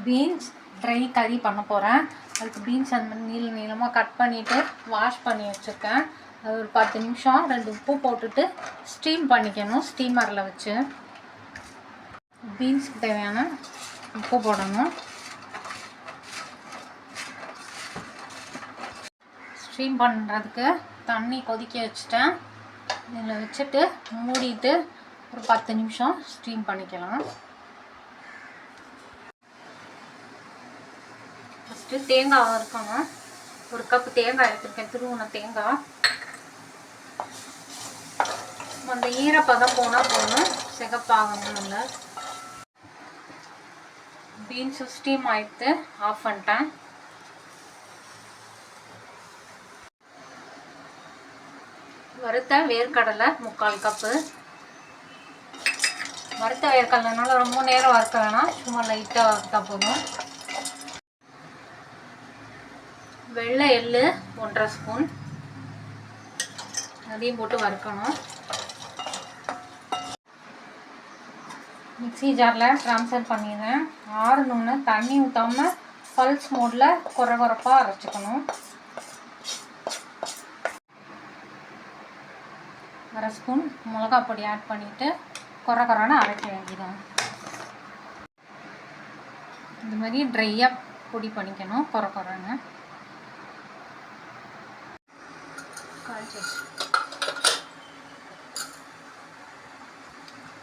Beans try கறி பண்ண போகிறேன். அதுக்கு பீன்ஸ் அந்த மாதிரி நீளமாக கட் பண்ணிவிட்டு வாஷ் பண்ணி வச்சுருக்கேன். அது ஒரு 10 நிமிஷம் 2 உப்பு போட்டுட்டு ஸ்டீம் பண்ணிக்கணும். ஸ்டீமரில் வச்சு பீன்ஸுக்கு தேவையான உப்பு போடணும். ஸ்டீம் பண்ணுறதுக்கு தண்ணி கொதிக்க வச்சுட்டேன். இதில் வச்சுட்டு மூடிட்டு ஒரு 10 நிமிஷம் ஸ்டீம் பண்ணிக்கலாம். ஃபஸ்ட்டு தேங்காய் வறுக்கணும். 1 கப் தேங்காய் எடுத்துருக்கேன், துருவின தேங்காய். அந்த ஈரப்பதம் போனால் போகணும், சிகப்பாகணும். இல்லை பீன்ஸு ஸ்டீம் ஆகிடுத்து, ஆஃப் பண்ணிட்டேன். வறுத்த வேர்க்கடலை 3/4 கப்பு. வறுத்த வேர்க்கடலைனால ரொம்ப நேரம் வறுக்க வேணாம், சும்மா லைட்டாக வறுத்தா போதும். வெள்ளை எள்ளு 1/2 ஸ்பூன், அதையும் போட்டு வறுக்கணும். மிக்ஸி ஜாரில் ட்ரான்ஸ்ஃபர் பண்ணிடுறேன். ஆறணுன்னு தண்ணி ஊற்றாமல் பல்ஸ் மோடில் குறப்பாக அரைச்சிக்கணும். 1/2 ஸ்பூன் மிளகாய் பொடி ஆட் பண்ணிவிட்டு குறன்னு அரைக்க வேண்டியதான். இந்த மாதிரி ட்ரையாக பொடி பண்ணிக்கணும், குறன்னு.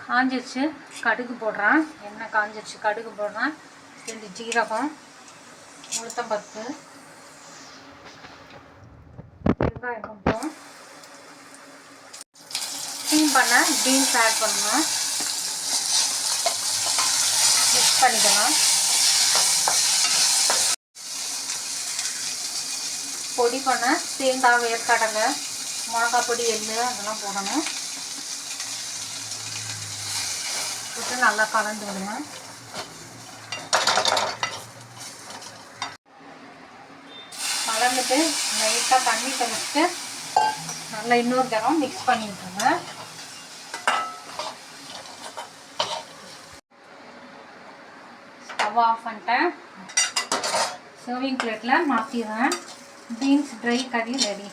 காஞ்சிச்சு, கடுகு போடுறேன். எண்ணெய் காஞ்சிச்சு, கடுகு போடுறேன். 2 ஜீரகம், உளுத்தம்பருப்பு, வெங்காயம் கொஞ்சம். ஸ்டீம் பண்ண பீன்ஸ் ஆட் பண்ணணும், மிக்ஸ் பண்ணிக்கலாம். பொடி பண்ண தேங்காய், வேர்க்கடலை, மிளகாய் பொடி, எள்ளு அதெல்லாம் போடணும். போட்டு நல்லா கலந்து விடுங்க. கலந்துட்டு லைட்டாக தண்ணி தெளிச்சுட்டு நல்லா இன்னொரு தரம் மிக்ஸ் பண்ணி விட்டுருங்க. ஸ்டவ் ஆஃப் பண்ணிட்டேன். சர்விங் பிளேட்டில் மாற்றிடுறேன். பீன்ஸ் ட்ரை கறி ரெடி.